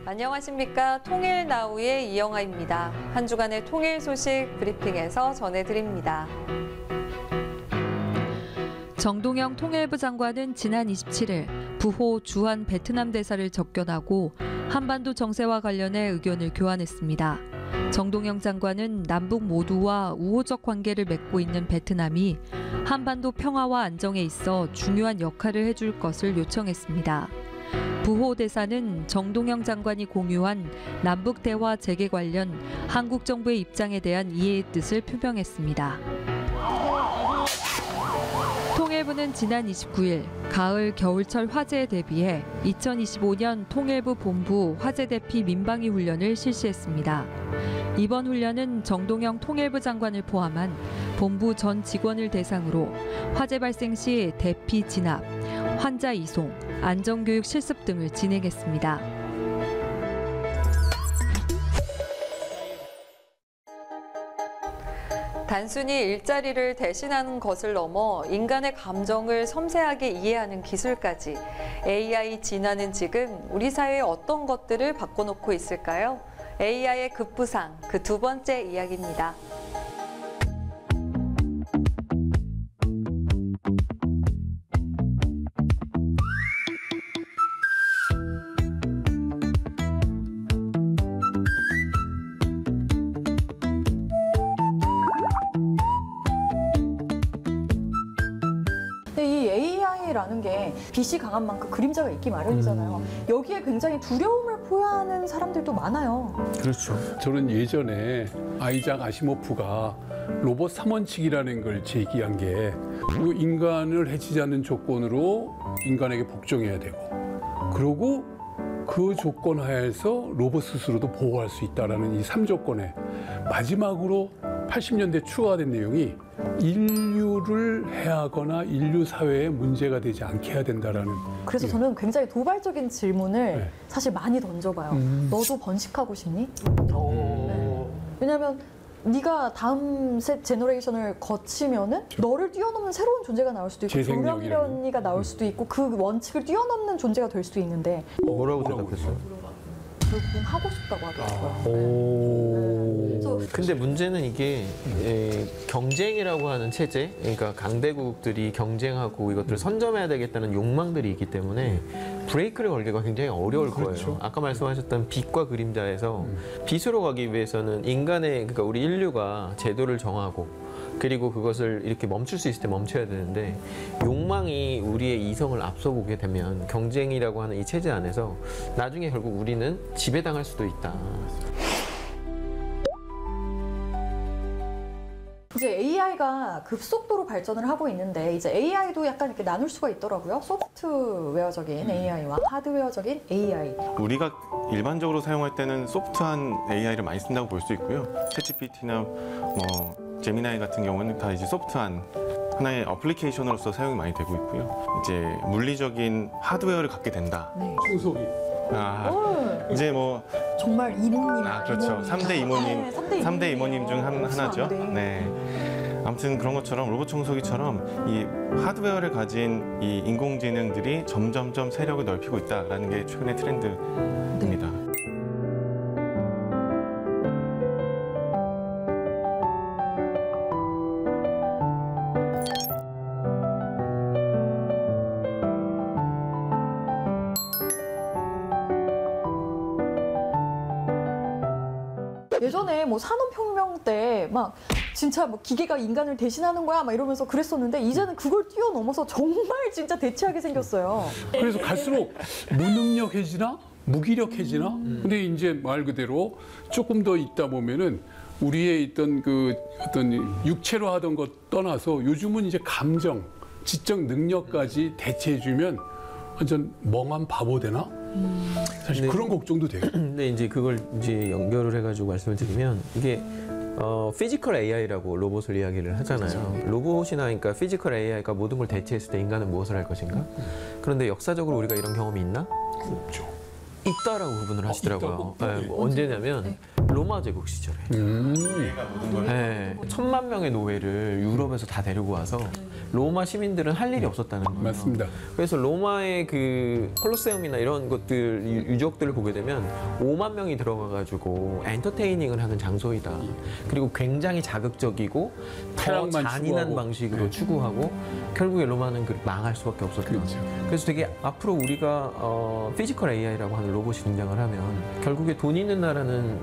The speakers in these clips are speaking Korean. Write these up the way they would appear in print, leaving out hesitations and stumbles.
안녕하십니까. 통일나우의 이영아입니다. 한 주간의 통일 소식 브리핑에서 전해드립니다. 정동영 통일부 장관은 지난 27일 부호 주한 베트남 대사를 접견하고 한반도 정세와 관련해 의견을 교환했습니다. 정동영 장관은 남북 모두와 우호적 관계를 맺고 있는 베트남이 한반도 평화와 안정에 있어 중요한 역할을 해줄 것을 요청했습니다. 부호 대사는 정동영 장관이 공유한 남북 대화 재개 관련 한국 정부의 입장에 대한 이해의 뜻을 표명했습니다. 통일부는 지난 29일 가을 겨울철 화재에 대비해 2025년 통일부 본부 화재 대피 민방위 훈련을 실시했습니다. 이번 훈련은 정동영 통일부 장관을 포함한 본부 전 직원을 대상으로 화재 발생 시 대피 진압, 환자 이송, 안전교육 실습 등을 진행했습니다. 단순히 일자리를 대신하는 것을 넘어 인간의 감정을 섬세하게 이해하는 기술까지 AI 진화는 지금 우리 사회에 어떤 것들을 바꿔놓고 있을까요? AI의 급부상, 그 두 번째 이야기입니다. 라는 게 빛이 강한 만큼 그림자가 있기 마련이잖아요. 여기에 굉장히 두려움을 포함하는 사람들도 많아요. 그렇죠. 저는 예전에 아이작 아시모프가 로봇 3원칙이라는 걸 제기한 게 인간을 해치지 않는 조건으로 인간에게 복종해야 되고, 그리고 그 조건 하에서 로봇 스스로도 보호할 수 있다는 이 3조건에 마지막으로 80년대 추가가 된 내용이 인류를 해하거나 인류 사회에 문제가 되지 않게 해야 된다라는. 그래서 저는 굉장히 도발적인 질문을 사실 많이 던져봐요. 너도 번식하고 싶니? 네. 왜냐하면 네가 다음 셋 제너레이션을 거치면은 너를 뛰어넘는 새로운 존재가 나올 수도 있고 조명이가 나올 수도 있고 그 원칙을 뛰어넘는 존재가 될 수도 있는데 뭐라고 대답했어요? 결국은 하고 싶다고 하더라고요. 근데 문제는 이게 경쟁이라고 하는 체제, 그러니까 강대국들이 경쟁하고 이것들을 선점해야 되겠다는 욕망들이 있기 때문에 브레이크를 걸기가 굉장히 어려울 거예요. 아까 말씀하셨던 빛과 그림자에서 빛으로 가기 위해서는 그러니까 우리 인류가 제도를 정하고 그리고 그것을 이렇게 멈출 수 있을 때 멈춰야 되는데, 욕망이 우리의 이성을 앞서보게 되면 경쟁이라고 하는 이 체제 안에서 나중에 결국 우리는 지배당할 수도 있다. 이제 AI가 급속도로 발전을 하고 있는데 이제 AI도 약간 이렇게 나눌 수가 있더라고요. 소프트웨어적인 AI와 하드웨어적인 AI. 우리가 일반적으로 사용할 때는 소프트한 AI를 많이 쓴다고 볼 수 있고요. 챗GPT나 제미나이 같은 경우는 다 이제 소프트한 하나의 어플리케이션으로서 사용이 많이 되고 있고요. 이제 물리적인 하드웨어를 갖게 된다. 네. 청소기. 이제 정말 이모님. 그렇죠. 3대 이모님. 네, 3대 이모님 중 하나죠. 네. 아무튼 그런 것처럼 로봇 청소기처럼 이 하드웨어를 가진 이 인공지능들이 점점점 세력을 넓히고 있다라는 게 최근의 트렌드입니다. 네. 예전에 산업혁명 때 진짜 기계가 인간을 대신하는 거야 이러면서 그랬었는데 이제는 그걸 뛰어넘어서 정말 진짜 대체하게 생겼어요. 그래서 갈수록 무능력해지나 무기력해지나. 근데 이제 말 그대로 조금 더 있다 보면은 우리의 있던 그 어떤 육체로 하던 것 떠나서 요즘은 이제 감정, 지적 능력까지 대체해주면 완전 멍한 바보 되나? 사실 그런 걱정도 돼요. 근데 이제 그걸 이제 연결을 해가지고 말씀을 드리면 이게 피지컬 AI라고 로봇을 이야기를 하잖아요. 로봇이나 그러니까 피지컬 AI가 모든 걸 대체했을 때 인간은 무엇을 할 것인가? 그런데 역사적으로 우리가 이런 경험이 있나? 없죠. 있다라고 구분을 하시더라고요. 있다고? 네, 뭐 언제냐면 로마 제국 시절에. 네, 1000만 명의 노예를 유럽에서 다 데리고 와서 로마 시민들은 할 일이 없었다는 거예요. 맞습니다. 그래서 로마의 그 콜로세움이나 이런 것들 유적들을 보게 되면 5만 명이 들어가가지고 엔터테이닝을 하는 장소이다. 그리고 굉장히 자극적이고 더 쾌락만 잔인한 추구하고. 방식으로 네. 추구하고 결국에 로마는 망할 수밖에 없었다. 그렇죠. 그래서 되게 앞으로 우리가 피지컬 AI라고 하는 로봇이 등장을 하면 결국에 돈 있는 나라는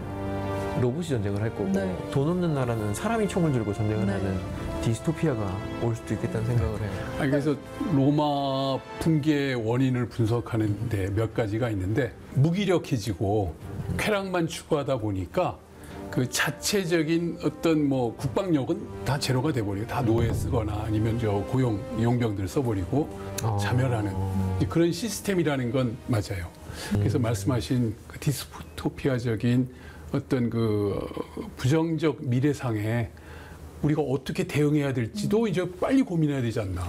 로봇이 전쟁을 할 거고 네. 돈 없는 나라는 사람이 총을 들고 전쟁을 네. 하는 디스토피아가 올 수도 있겠다는 생각을 해요. 아니, 그래서 로마 붕괴의 원인을 분석하는 데 몇 가지가 있는데 무기력해지고 쾌락만 추구하다 보니까 그 자체적인 어떤 뭐 국방력은 다 제로가 돼버리고 다 노예 쓰거나 아니면 저 고용 용병들 써버리고 자멸하는 그런 시스템이라는 건 맞아요. 그래서 말씀하신 그 디스토피아적인 어떤 그 부정적 미래상에 우리가 어떻게 대응해야 될지도 이제 빨리 고민해야 되지 않나.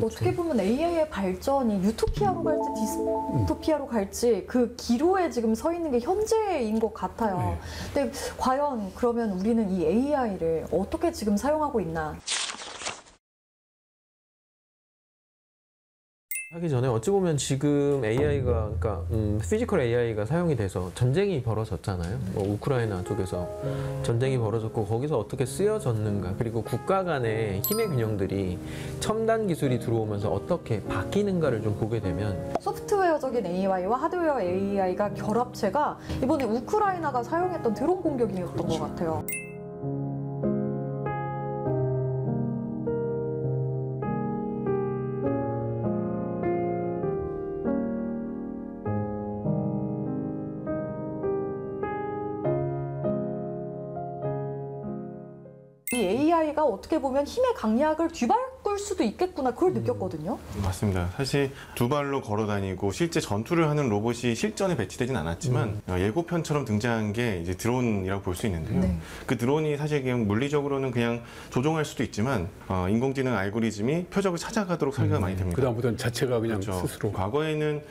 어떻게 보면 AI의 발전이 유토피아로 갈지 디스토피아로 갈지 그 기로에 지금 서 있는 게 현재인 것 같아요. 근데 과연 그러면 우리는 이 AI를 어떻게 지금 사용하고 있나? 하기 전에 어찌 보면 지금 AI가 그러니까 피지컬 AI가 사용이 돼서 전쟁이 벌어졌잖아요. 뭐 우크라이나 쪽에서 전쟁이 벌어졌고 거기서 어떻게 쓰여졌는가 그리고 국가 간의 힘의 균형들이 첨단 기술이 들어오면서 어떻게 바뀌는가를 좀 보게 되면 소프트웨어적인 AI와 하드웨어 AI가 결합체가 이번에 우크라이나가 사용했던 드론 공격이었던 것 같아요. 이 AI가 어떻게 보면 힘의 강약을 뒤바꿀 수도 있겠구나 그걸 느꼈거든요. 맞습니다. 사실 두 발로 걸어 다니고 실제 전투를 하는 로봇이 실전에 배치되진 않았지만 예고편처럼 등장한 게 이제 드론이라고 볼 수 있는데요. 네. 그 드론이 사실 그냥 물리적으로는 그냥 조종할 수도 있지만 인공지능 알고리즘이 표적을 찾아가도록 설계가 많이 됩니다. 그다음부터는 자체가 그냥 그렇죠. 스스로. 과거에는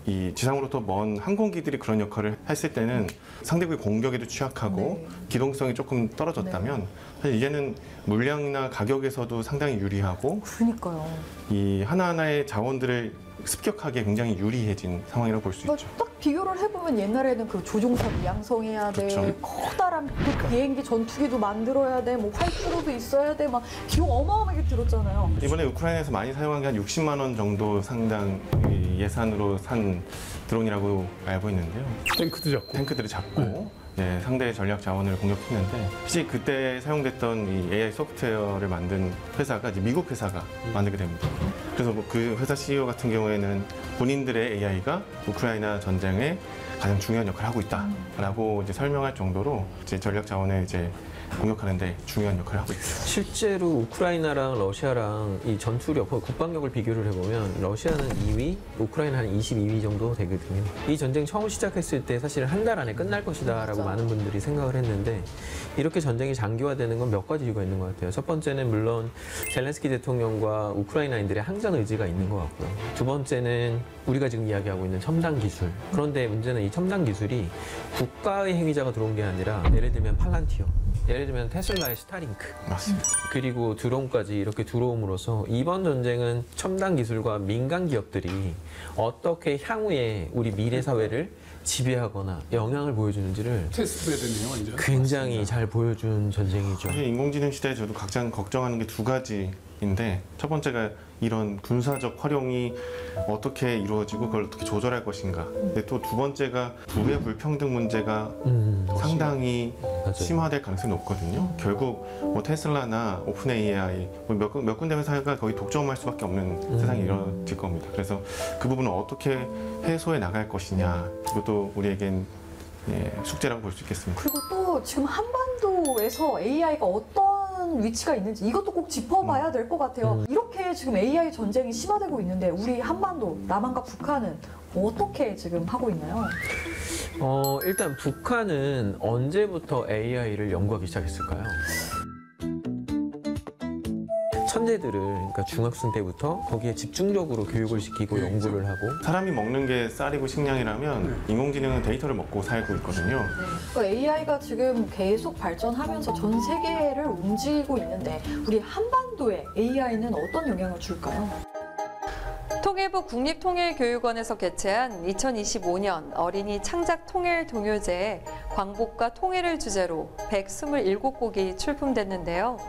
이 지상으로부터 먼 항공기들이 그런 역할을 했을 때는 상대국의 공격에도 취약하고 네. 기동성이 조금 떨어졌다면 사실 이제는 물량이나 가격에서도 상당히 유리하고 그러니까요. 이 하나하나의 자원들을 습격하기에 굉장히 유리해진 상황이라고 볼 수 있죠. 딱 비교를 해보면 옛날에는 그 조종사도 양성해야 돼, 그렇죠. 커다란 그 비행기 전투기도 만들어야 돼, 뭐 활주로도 있어야 돼, 막 비용 어마어마하게 들었잖아요. 이번에 우크라이나에서 많이 사용한 게 한 60만 원 정도 상당 예산으로 산 드론이라고 알고 있는데요. 탱크도 잡고. 탱크들을 잡고 상대의 전략 자원을 공격했는데 사실 그때 사용됐던 이 AI 소프트웨어를 만든 회사가 이제 미국 회사가 만들게 됩니다. 그래서 뭐 그 회사 CEO 같은 경우에는 본인들의 AI가 우크라이나 전쟁에 가장 중요한 역할을 하고 있다라고 이제 설명할 정도로 이제 전략 자원을 이제 공격하는데 중요한 역할을 하고 있죠. 실제로 우크라이나랑 러시아랑 이 전투력, 국방력을 비교를 해보면 러시아는 2위, 우크라이나는 22위 정도 되거든요. 이 전쟁 처음 시작했을 때 사실 한 달 안에 끝날 것이다 라고 많은 분들이 생각을 했는데 이렇게 전쟁이 장기화되는 건 몇 가지 이유가 있는 것 같아요. 첫 번째는 물론 젤렌스키 대통령과 우크라이나인들의 항전 의지가 있는 것 같고요. 두 번째는 우리가 지금 이야기하고 있는 첨단 기술. 그런데 문제는 이 첨단 기술이 국가의 행위자가 들어온 게 아니라 예를 들면 팔란티어, 예를 들면 테슬라의 스타링크, 맞습니다. 그리고 드론까지 이렇게 들어옴으로써 이번 전쟁은 첨단 기술과 민간 기업들이 어떻게 향후에 우리 미래 사회를 지배하거나 영향을 보여주는지를 테스트베드네요, 완전. 굉장히 잘 보여준 전쟁이죠. 사실 인공지능 시대에 저도 가장 걱정하는 게 두 가지인데 첫 번째가 이런 군사적 활용이 어떻게 이루어지고 그걸 어떻게 조절할 것인가. 근데 또 두 번째가 부의 불평등 문제가 상당히 맞아요. 심화될 가능성이 높거든요. 결국 뭐 테슬라나 오픈 AI 몇 군데 회사가 거의 독점할 수밖에 없는 세상이 이루어질 겁니다. 그래서 그 부분을 어떻게 해소해 나갈 것이냐. 이것도 우리에겐 숙제라고 볼 수 있겠습니다. 그리고 또 지금 한반도에서 AI가 어떤 위치가 있는지 이것도 꼭 짚어봐야 될 것 같아요. 이렇게 지금 AI 전쟁이 심화되고 있는데 우리 한반도, 남한과 북한은 어떻게 지금 하고 있나요? 일단 북한은 언제부터 AI를 연구하기 시작했을까요? 천재들을 그러니까 중학생 때부터 거기에 집중적으로 교육을 시키고 연구를 하고 사람이 먹는 게 쌀이고 식량이라면 인공지능은 데이터를 먹고 살고 있거든요. 그러니까 AI가 지금 계속 발전하면서 전 세계를 움직이고 있는데 우리 한반도에 AI는 어떤 영향을 줄까요? 통일부 국립통일교육원에서 개최한 2025년 어린이 창작 통일 동요제에 광복과 통일을 주제로 127곡이 출품됐는데요.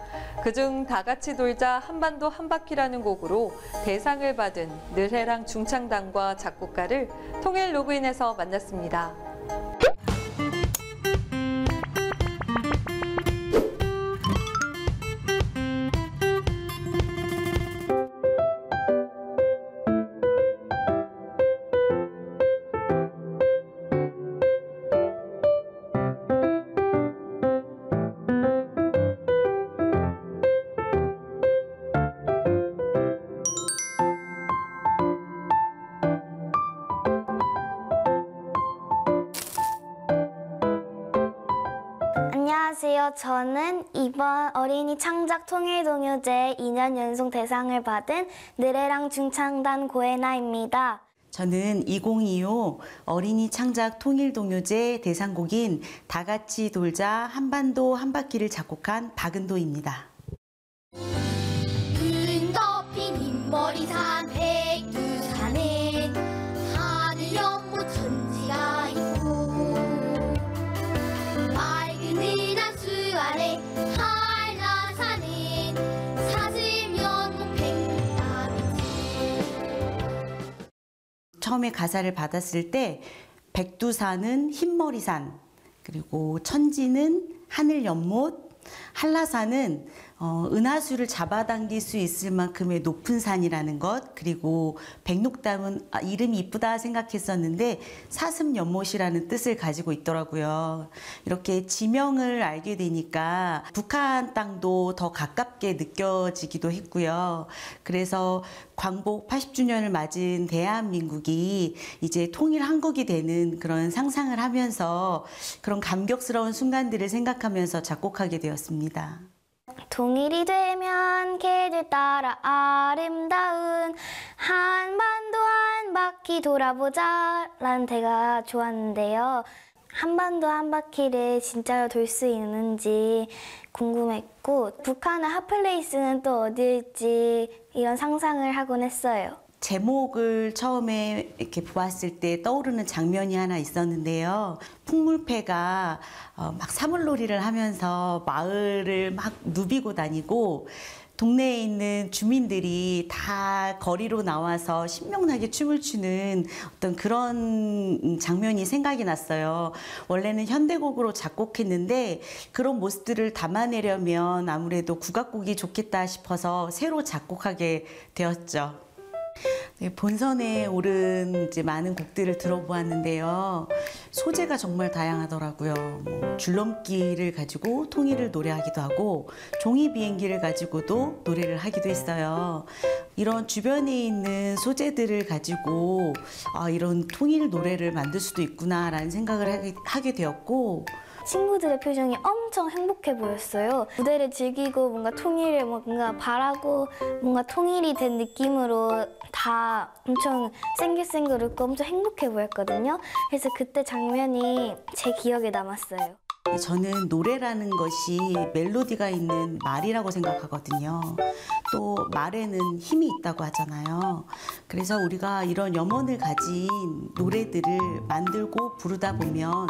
그중 다 같이 돌자 한반도 한 바퀴라는 곡으로 대상을 받은 느헤랑 중창단과 작곡가를 통일 로그인에서 만났습니다. 안녕하세요. 저는 이번 어린이 창작 통일동요제 2년 연속 대상을 받은 느헤랑 중창단 고혜나입니다. 저는 2025 어린이 창작 통일동요제 대상곡인 다 같이 돌자 한반도 한 바퀴를 작곡한 박은도입니다. 은 덮인 흰머리산 백두산에 하늘 연못 천지가 있고 맑은 은하수 아래 한라산엔 사슴연못 백남이지. 처음에 가사를 받았을 때 백두산은 흰머리산, 그리고 천지는 하늘 연못, 한라산은 은하수를 잡아당길 수 있을 만큼의 높은 산이라는 것, 그리고 백록담은 이름이 이쁘다 생각했었는데 사슴 연못이라는 뜻을 가지고 있더라고요. 이렇게 지명을 알게 되니까 북한 땅도 더 가깝게 느껴지기도 했고요. 그래서 광복 80주년을 맞은 대한민국이 이제 통일 한국이 되는 그런 상상을 하면서 그런 감격스러운 순간들을 생각하면서 작곡하게 되었습니다. 동일이 되면 개들 따라 아름다운 한반도 한 바퀴 돌아보자 라는 대가 좋았는데요. 한반도 한 바퀴를 진짜로 돌 수 있는지 궁금했고 북한의 핫플레이스는 또 어디일지 이런 상상을 하곤 했어요. 제목을 처음에 이렇게 보았을 때 떠오르는 장면이 하나 있었는데요. 풍물패가 막 사물놀이를 하면서 마을을 막 누비고 다니고 동네에 있는 주민들이 다 거리로 나와서 신명나게 춤을 추는 어떤 그런 장면이 생각이 났어요. 원래는 현대곡으로 작곡했는데 그런 모습들을 담아내려면 아무래도 국악곡이 좋겠다 싶어서 새로 작곡하게 되었죠. 네, 본선에 오른 이제 많은 곡들을 들어보았는데요. 소재가 정말 다양하더라고요. 줄넘기를 가지고 통일을 노래하기도 하고 종이 비행기를 가지고도 노래를 하기도 했어요. 이런 주변에 있는 소재들을 가지고 이런 통일 노래를 만들 수도 있구나라는 생각을 하게 되었고 친구들의 표정이 엄청 행복해 보였어요. 무대를 즐기고 뭔가 통일을 뭔가 바라고 뭔가 통일이 된 느낌으로 다 엄청 생글생글 웃고 엄청 행복해 보였거든요. 그래서 그때 장면이 제 기억에 남았어요. 저는 노래라는 것이 멜로디가 있는 말이라고 생각하거든요. 또 말에는 힘이 있다고 하잖아요. 그래서 우리가 이런 염원을 가진 노래들을 만들고 부르다 보면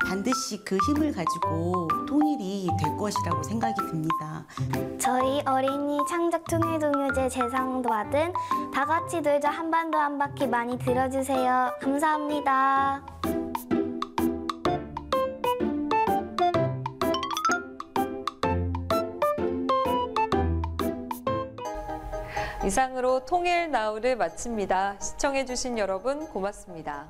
반드시 그 힘을 가지고 통일이 될 것이라고 생각이 듭니다. 저희 어린이 창작 통일동요제 대상도 받은 다 같이 돌자 한반도 한 바퀴 많이 들어주세요. 감사합니다. 이상으로 통일 나우를 마칩니다. 시청해주신 여러분 고맙습니다.